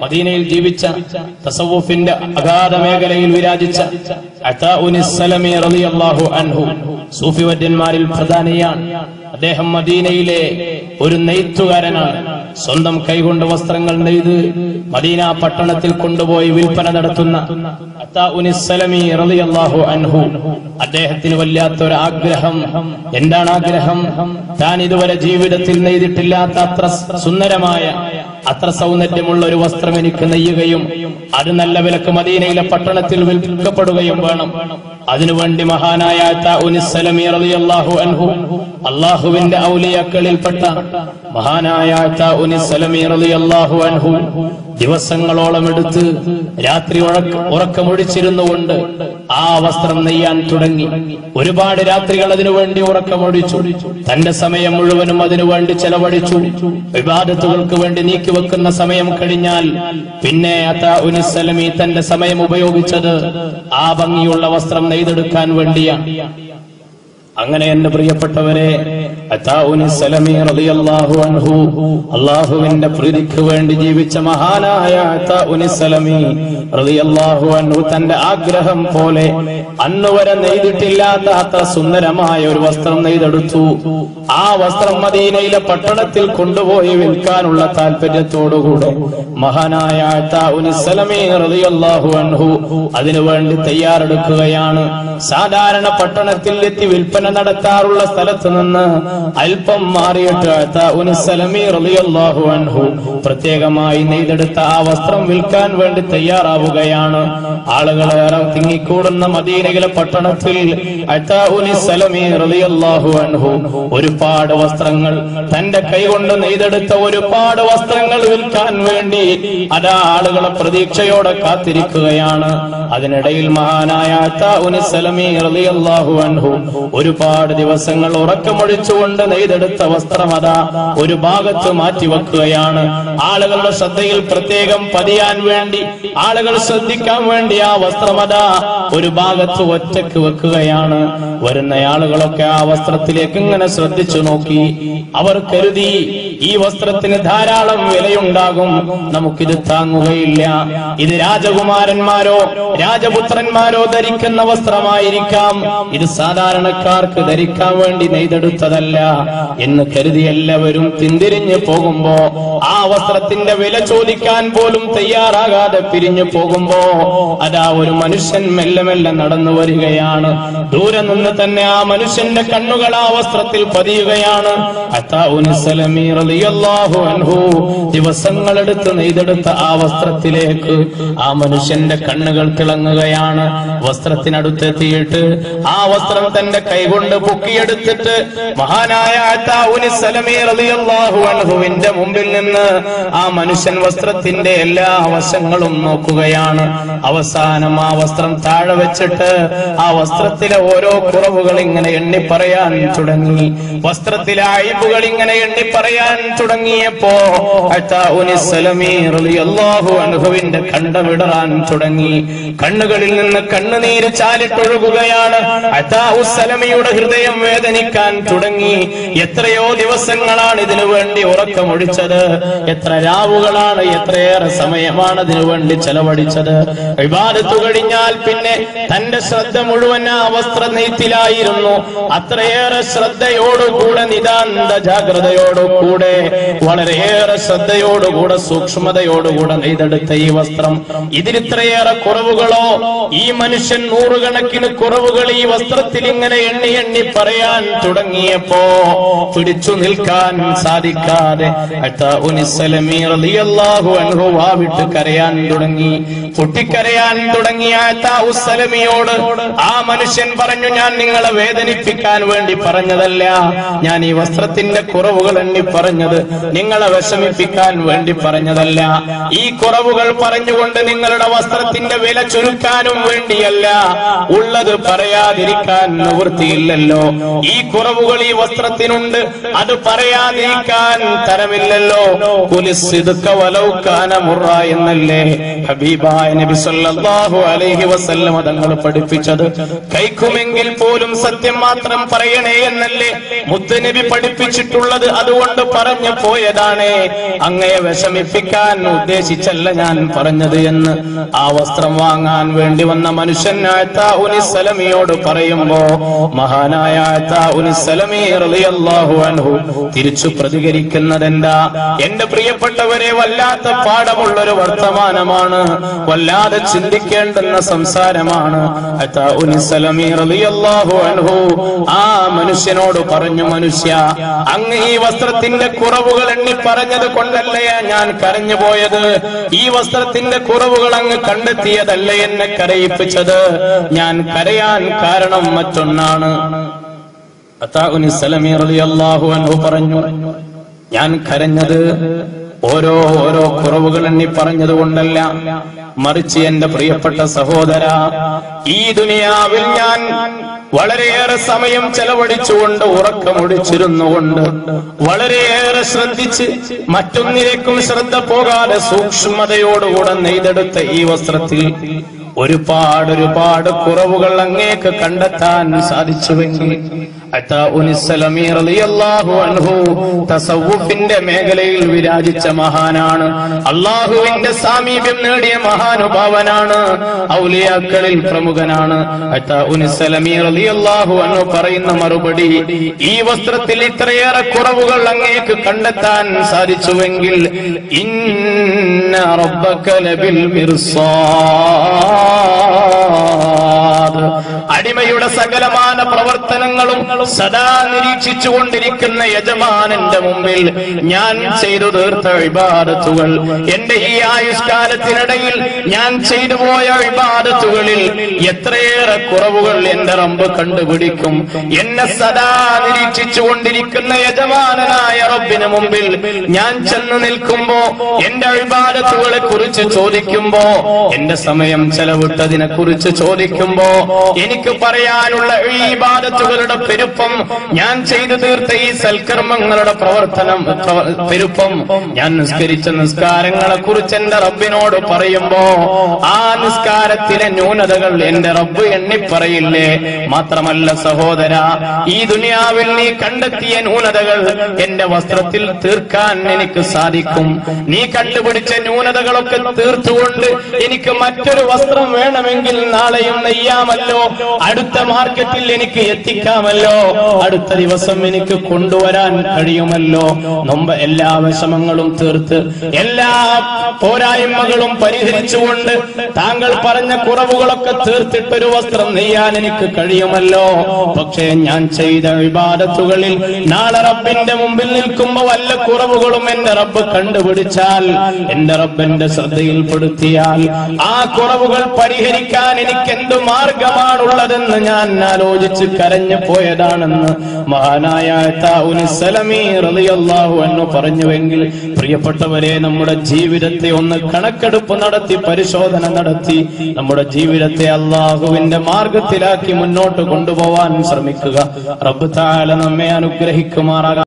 മദീനയിൽ ജീവിച്ച തസവ്വുഫിന്റെ അഗാധ മേഖലയിൽ വിരാജിച്ച അതാഉനിസ് സലമി റളിയല്ലാഹു അൻഹു സൂഫി വര്യന്മാരിൽ പ്രധാനിയാണ്. അദ്ദേഹം മദീനയിലെ ഒരു നെയ്ത്തുകാരനാണ്. സ്വന്തം കൈകൊണ്ട് വസ്ത്രങ്ങൾ നെയ്ത് മദീന പട്ടണത്തിൽ കൊണ്ടുപോയി വിൽപ്പന നടത്തുന്ന അതാഉനിസ് സലമി റളിയല്ലാഹു അൻഹു അദ്ദേഹത്തിന് വല്ലാത്തൊരു ആഗ്രഹം. എന്താണ് ആഗ്രഹം? താൻ ഇതുവരെ ജീവിതത്തിൽ നെയ്തിട്ടില്ലാത്ത അത്ര സുന്ദരമായ, അത്ര സൗന്ദര്യമുള്ള ഒരു വസ്ത്രം എനിക്ക് നെയ്യുകയും അത് നല്ല വിലക്ക് മദീനയിലെ പട്ടണത്തിൽ വിൽക്കപ്പെടുകയും വേണം. അതിനുവേണ്ടി മഹാനായ അതാഉനിസ് സലമി റളിയല്ലാഹു അൻഹു അല്ലാഹുവിന്റെ ഔലിയാക്കളിൽപ്പെട്ട മഹാനായ അതാഉനിസ് സലമി റളിയല്ലാഹു അൻഹു ദിവസങ്ങളോളം എടുത്ത് രാത്രി ഉറക്കമൊഴിച്ചിരുന്നുകൊണ്ട് ആ വസ്ത്രം നെയ്യാൻ തുടങ്ങി. ഒരുപാട് രാത്രികൾ അതിനുവേണ്ടി ഉറക്കമൊഴിച്ചു. തന്റെ സമയം മുഴുവനും അതിനുവേണ്ടി ചെലവഴിച്ചു. ഇബാദത്തുകൾക്ക് വേണ്ടി നീക്കിവെക്കുന്ന സമയം കഴിഞ്ഞാൽ പിന്നെ അതാഉനിസ് സലമി തന്റെ സമയം ഉപയോഗിച്ചത് ആ ഭംഗിയുള്ള വസ്ത്രം നെയ്തെടുക്കാൻ വേണ്ടിയാണ്. അങ്ങനെ എന്റെ പ്രിയപ്പെട്ടവരെ, അതാഉനിസ് സലമി റളിയല്ലാഹു അൻഹു അല്ലാഹുവിന്റെ പ്രീതിക്ക് വേണ്ടി ജീവിച്ച മഹാനായ അതാഉനിസ് സലമി റളിയല്ലാഹു അൻഹു തന്റെ ആഗ്രഹം പോലെ അന്നുവരെ നെയ്തിട്ടില്ലാത്ത അത്ര സുന്ദരമായ ഒരു വസ്ത്രം നെയ്തെടുത്തു. ആ വസ്ത്രം മദീനയിലെ പട്ടണത്തിൽ കൊണ്ടുപോയി വിൽക്കാനുള്ള താല്പര്യത്തോടുകൂടെ മഹാനായ അതാഉനിസ് സലമി റളിയല്ലാഹു അൻഹു അതിനുവേണ്ടി തയ്യാറെടുക്കുകയാണ്. സാധാരണ പട്ടണത്തിൽ എത്തി വിൽപ്പന നടത്താറുള്ള സ്ഥലത്ത് നിന്ന് അല്പം മാറിയിട്ട് അതാഉനിസ് സലമി റളിയല്ലാഹു അൻഹു പ്രത്യേകമായി നെയ്തെടുത്ത ആ വസ്ത്രം വിൽക്കാൻ വേണ്ടി തയ്യാറാവുകയാണ്. ആളുകളേറെ തിങ്ങിക്കൂടുന്ന മദീനയിലെ പട്ടണത്തിൽ അതാഉനിസ് സലമി റളിയല്ലാഹു അൻഹു ഒരുപാട് വസ്ത്രങ്ങൾ, തന്റെ കൈകൊണ്ട് നെയ്തെടുത്ത ഒരുപാട് വസ്ത്രങ്ങൾ വിൽക്കാൻ വേണ്ടി അതാ ആളുകളെ പ്രതീക്ഷയോടെ കാത്തിരിക്കുകയാണ്. അതിനിടയിൽ മഹാനായ അതാഉനിസ് സലമി റളിയല്ലാഹു അൻഹു ഒരുപാട് ദിവസങ്ങൾ ഉറക്കമൊഴിച്ചുകൊണ്ട് നെയ്തെടുത്ത വസ്ത്രം അതാ ഒരു ഭാഗത്ത് മാറ്റിവെക്കുകയാണ്. ആളുകളുടെ ശ്രദ്ധയിൽ പ്രത്യേകം പതിയാൻ വേണ്ടി, ആളുകൾ ശ്രദ്ധിക്കാൻ വേണ്ടി ആ വസ്ത്രം അതാ ഒരു ഭാഗത്ത് ഒറ്റക്ക് വെക്കുകയാണ്. വരുന്ന ആളുകളൊക്കെ ആ വസ്ത്രത്തിലേക്ക് ഇങ്ങനെ ശ്രദ്ധിച്ചു നോക്കി. അവർ കരുതി ഈ വസ്ത്രത്തിന് ധാരാളം വിലയുണ്ടാകും, നമുക്കിത് താങ്ങുകയില്ല, ഇത് രാജകുമാരന്മാരോ രാജപുത്രന്മാരോ ധരിക്കുന്ന വസ്ത്രമായിരിക്കാം, ഇത് സാധാരണക്കാർക്ക് ധരിക്കാൻ വേണ്ടി നെയ്തെടുത്തതല്ല എന്ന് കരുതി എല്ലാവരും പിന്തിരിഞ്ഞു പോകുമ്പോ, ആ വസ്ത്രത്തിന്റെ വില ചോദിക്കാൻ പോലും തയ്യാറാകാതെ പിരിഞ്ഞു പോകുമ്പോ അതാ ഒരു മനുഷ്യൻ മെല്ലെ മെല്ലെ നടന്നു വരികയാണ്. ദൂരെ നിന്ന് തന്നെ ആ മനുഷ്യന്റെ കണ്ണുകൾ ആ വസ്ത്രത്തിൽ പതിയുകയാണ്. അതാഉനിസ് സലമി റളിയല്ലാഹു അൻഹു ദിവസങ്ങളെടുത്ത് നെയ്തെടുത്ത ആ വസ്ത്രത്തിലേക്ക് ആ മനുഷ്യന്റെ കണ്ണുകൾ തിളങ്ങുകയാണ്. വസ്ത്രത്തിനടുത്തെത്തിയിട്ട് ആ വസ്ത്രം തന്റെ കൈകൊണ്ട് പൊക്കിയെടുത്തിട്ട് മഹാനായ അതാഉനിസ് സലമി റളിയല്ലാഹു അൻഹുവിന്റെ മുമ്പിൽ നിന്ന് ആ മനുഷ്യൻ വസ്ത്രത്തിന്റെ എല്ലാ വശങ്ങളും നോക്കുകയാണ്. അവസാനം ആ വസ്ത്രം താഴെ വെച്ചിട്ട് ആ വസ്ത്രത്തിലെ ഓരോ കുറവുകൾ ഇങ്ങനെ എണ്ണി പറയാൻ തുടങ്ങി. വസ്ത്രത്തിലെ അയ്ബുകൾ ഇങ്ങനെ എണ്ണി പറയാൻ തുടങ്ങിയപ്പോ അതാഉനിസ് സലമി റളിയല്ലാഹു അൻഹുവിന്റെ കണ്ഠമിടറാൻ തുടങ്ങി. കണ്ണുകളിൽ നിന്ന് കണ്ണുനീര് ചാലിട്ടൊഴുകുകയാണ്. അതാഉനിസ് സലമിയുടെ ഹൃദയം വേദനിക്കാൻ തുടങ്ങി. എത്രയോ ദിവസങ്ങളാണ് ഇതിനു വേണ്ടി ഉറക്കമൊഴിച്ചത്, എത്ര രാവുകളാണ്, എത്രയേറെ സമയമാണ് ഇതിനു വേണ്ടി ചെലവഴിച്ചത്. ഇബാദത്ത് കഴിഞ്ഞാൽ പിന്നെ തന്റെ ശ്രദ്ധ മുഴുവൻ ആ വസ്ത്ര നെയ്ത്തിലായിരുന്നു. അത്രയേറെ ശ്രദ്ധയോടുകൂടെ, നിതാന്ത ജാഗ്രതയോടുകൂടെ, വളരെയേറെ ശ്രദ്ധയോടുകൂടെ, സൂക്ഷ്മതയോടുകൂടെ നെയ്തെടുത്ത ഈ വസ്ത്രം, ഇതിലിത്രയേറെ കുറവുകളോ, ഈ മനുഷ്യൻ നൂറുകണക്കിന് കുറവുകൾ ഈ വസ്ത്രത്തിൽ ഇങ്ങനെ എണ്ണി എണ്ണി പറയാൻ തുടങ്ങിയപ്പോ പിടിച്ചു നിൽക്കാൻ സാധിക്കാതെ അതാഉനിസ് സലമി റളിയല്ലാഹു അൻഹു വാവിട്ട് കരയാൻ തുടങ്ങി, പൊട്ടിക്കരയാൻ തുടങ്ങിയ അതാഉനിസ് സലമിയോട് ആ മനുഷ്യൻ പറഞ്ഞു, ഞാൻ നിങ്ങളെ വേദനിപ്പിക്കാൻ വേണ്ടി പറഞ്ഞതല്ല, ഞാൻ ഈ വസ്ത്രത്തിന്റെ കുറവുകൾ എണ്ണി പറഞ്ഞത് നിങ്ങളെ വിഷമിപ്പിക്കാൻ വേണ്ടി പറഞ്ഞതല്ല, ഈ കുറവുകൾ പറഞ്ഞുകൊണ്ട് നിങ്ങളുടെ വസ്ത്രത്തിന്റെ വില ചുരുക്കാനും വേണ്ടിയല്ല, ഉള്ളത് പറയാതിരിക്കാൻ നിവൃത്തിയില്ലല്ലോ. ഈ കുറവുകൾ ഈ വസ്ത്രത്തിനുണ്ട്, അത് പറയാതിരിക്കാൻ തരമില്ലല്ലോ. കുലിസ്സിദ്ക വലൗ കാന മുറ എന്നല്ലേ ഹബീബായ നബി സല്ലല്ലാഹു അലൈഹി വസല്ലം തങ്ങൾ പഠിപ്പിച്ചത്. കഴിക്കുമെങ്കിൽ പോലും സത്യം മാത്രം പറയണേ എന്നല്ലേ മുത്തുനബി പഠിപ്പിച്ചിട്ടുള്ളത്. അതുകൊണ്ട് പറഞ്ഞു പോയതാണ്, അങ്ങയെ വിഷമിപ്പിക്കാൻ ഉദ്ദേശിച്ചല്ല ഞാൻ പറഞ്ഞത് എന്ന് ആ വസ്ത്രം വാങ്ങാൻ വേണ്ടി വന്ന മനുഷ്യൻ അത്താഉനിസ് സലമിയോട് പറയുമ്പോ മഹാനായ അത്താഉനിസ് സലമി റളിയല്ലാഹു അൻഹു തിരിച്ചു പ്രതികരിക്കുന്നതെന്താ? എന്റെ പ്രിയപ്പെട്ടവരെ, വല്ലാത്ത പാഠമുള്ളൊരു വർത്തമാനമാണ്, വല്ലാതെ ചിന്തിക്കേണ്ടുന്ന സംസാരമാണ്. അത്താഉനിസ് സലമി റളിയല്ലാഹു അൻഹു ആ മനുഷ്യനോട് പറഞ്ഞു, മനുഷ്യ, അങ്ങ് ഈ വസ്ത്രത്തിന്റെ കുറവുകൾ എണ്ണി പറഞ്ഞത് കൊണ്ടല്ലേ ഞാൻ കരഞ്ഞു പോയത്. ഈ വസ്ത്രത്തിന്റെ കുറവുകൾ അങ്ങ് കണ്ടെത്തിയതല്ല എന്നെ കരയിപ്പിച്ചത്. ഞാൻ കരയാൻ കാരണം മറ്റൊന്നാണ്. അത്താഉനിസ് സലമി റളിയല്ലാഹു അൻഹു പറഞ്ഞു, ഞാൻ കരഞ്ഞത് ഓരോ കുറവുകൾ എണ്ണി പറഞ്ഞതുകൊണ്ടല്ല, മറിച്ച് എന്റെ പ്രിയപ്പെട്ട സഹോദര, ഈ ദുനിയാവിൽ ഞാൻ വളരെയേറെ സമയം ചെലവഴിച്ചുകൊണ്ട്, ഉറക്കമൊടിച്ചിരുന്നുകൊണ്ട്, വളരെയേറെ ശ്രദ്ധിച്ച് മറ്റൊന്നിലേക്കും ശ്രദ്ധ പോകാതെ സൂക്ഷ്മതയോടുകൂടെ നെയ്തെടുത്ത ഈ വസ്ത്രത്തിൽ ഒരുപാട് കുറവുകൾ അങ്ങേക്ക് കണ്ടെത്താൻ സാധിച്ചുവെങ്കിൽ അത്താഉനിസ് സലമി റളിയല്ലാഹു അൻഹു തസവ്വുഫിന്റെ മേഖലയിൽ വിരാജിച്ച മഹാനാണ്, അല്ലാഹുവിന്റെ സാമീപ്യം നേടിയ മഹാനുഭാവനാണ്, ഔലിയാക്കളിൽ പ്രമുഖനാണ്. അത്താഉനിസ് സലമി റളിയല്ലാഹു അൻഹു പറയുന്ന മറുപടി, ഈ വസ്ത്രത്തിൽ ഇത്രയേറെ കുറവുകൾ അങ്ങേക്ക് കണ്ടെത്താൻ സാധിച്ചുവെങ്കിൽ ഇന്ന റബ്ബക ലബിൽ മിർസാദ്, അടിമയുടെ സകലമാന പ്രവർത്തനങ്ങളും സദാ നിരീക്ഷിച്ചുകൊണ്ടിരിക്കുന്ന യജമാനന്റെ മുമ്പിൽ ഞാൻ ചെയ്തു തീർത്ത ഇബാദത്തുകൾ, എന്റെ ഈ ആയുഷ്കാലത്തിനിടയിൽ ഞാൻ ചെയ്തു പോയ ഇബാദത്തുകളിൽ എത്രയേറെ കുറവുകൾ എന്റെ റബ്ബ് കണ്ടുപിടിക്കും. എന്നെ സദാ നിരീക്ഷിച്ചുകൊണ്ടിരിക്കുന്ന യജമാനനായ റബ്ബിന് മുമ്പിൽ ഞാൻ ചെന്ന് നിൽക്കുമ്പോ, എന്റെ ഇബാദത്തുകളെ കുറിച്ച് ചോദിക്കുമ്പോ, എന്റെ സമയം ചെലവിട്ടതിനെ കുറിച്ച് ചോദിക്കുമ്പോ, എനിക്ക് പറയാനുള്ള ഈ ഇബാദത്തുകളുടെ പെരുപ്പം, ഞാൻ ചെയ്തു തീർത്ത ഈ സൽക്കർമ്മങ്ങളുടെ പെരുപ്പം, ഞാൻ നിസ്കരിച്ച നിസ്കാരങ്ങളെ കുറിച്ച് എന്റെ റബ്ബിനോട് പറയുമ്പോ, ആ നിസ്കാരത്തിലെ ന്യൂനതകൾ എന്റെ റബ്ബ് എണ്ണിപ്പറയില്ലേ? മാത്രമല്ല സഹോദര, ഈ ദുനിയാവിൽ നീ കണ്ടെത്തിയ ന്യൂനതകൾ എന്റെ വസ്ത്രത്തിൽ തീർക്കാൻ എനിക്ക് സാധിക്കും. നീ കണ്ടുപിടിച്ച ന്യൂനതകളൊക്കെ തീർത്തുകൊണ്ട് എനിക്ക് മറ്റൊരു വസ്ത്രം വേണമെങ്കിൽ നാളെയും നെയ്യാമല്ലോ, അടുത്ത മാർക്കറ്റിൽ എനിക്ക് എത്തിക്കാമല്ലോ, അടുത്ത ദിവസം എനിക്ക് കൊണ്ടുവരാൻ കഴിയുമല്ലോ. മുമ്പ് എല്ലാ വിഷമങ്ങളും തീർത്ത്, എല്ലാ പോരായ്മകളും പരിഹരിച്ചുകൊണ്ട്, താങ്കൾ പറഞ്ഞ കുറവുകളൊക്കെ തീർത്തിട്ടൊരു വസ്ത്രം നെയ്യാൻ എനിക്ക് കഴിയുമല്ലോ. പക്ഷേ ഞാൻ ചെയ്ത ഇബാദത്തുകളിൽ നാളെ റബ്ബിന്റെ മുമ്പിൽ നിൽക്കുമ്പോ വല്ല കുറവുകളും എന്റെ റബ്ബ് കണ്ടുപിടിച്ചാൽ, എന്റെ റബ്ബിന്റെ ശ്രദ്ധയിൽപ്പെടുത്തിയാൽ, ആ കുറവുകൾ പരിഹരിക്കാൻ എനിക്ക് എന്തു മാർഗമാണുള്ളതെന്ന് ഞാൻ ആലോചിച്ച് കരഞ്ഞു പോയതാണെന്ന് മഹാനായ അത്താഉനിസ് സലമി റളിയല്ലാഹു അൻഹു പറഞ്ഞുവെങ്കിൽ, പ്രിയപ്പെട്ടവരെ, നമ്മുടെ ജീവിതത്തെ ഒന്ന് കണക്കെടുപ്പ് നടത്തി, പരിശോധന നടത്തി, നമ്മുടെ ജീവിതത്തെ അല്ലാഹുവിന്റെ മാർഗത്തിലാക്കി മുന്നോട്ട് കൊണ്ടുപോവാൻ ശ്രമിക്കുക. റബ്ബ് തആല നമ്മെ അനുഗ്രഹിക്കുമാറാകട്ടെ.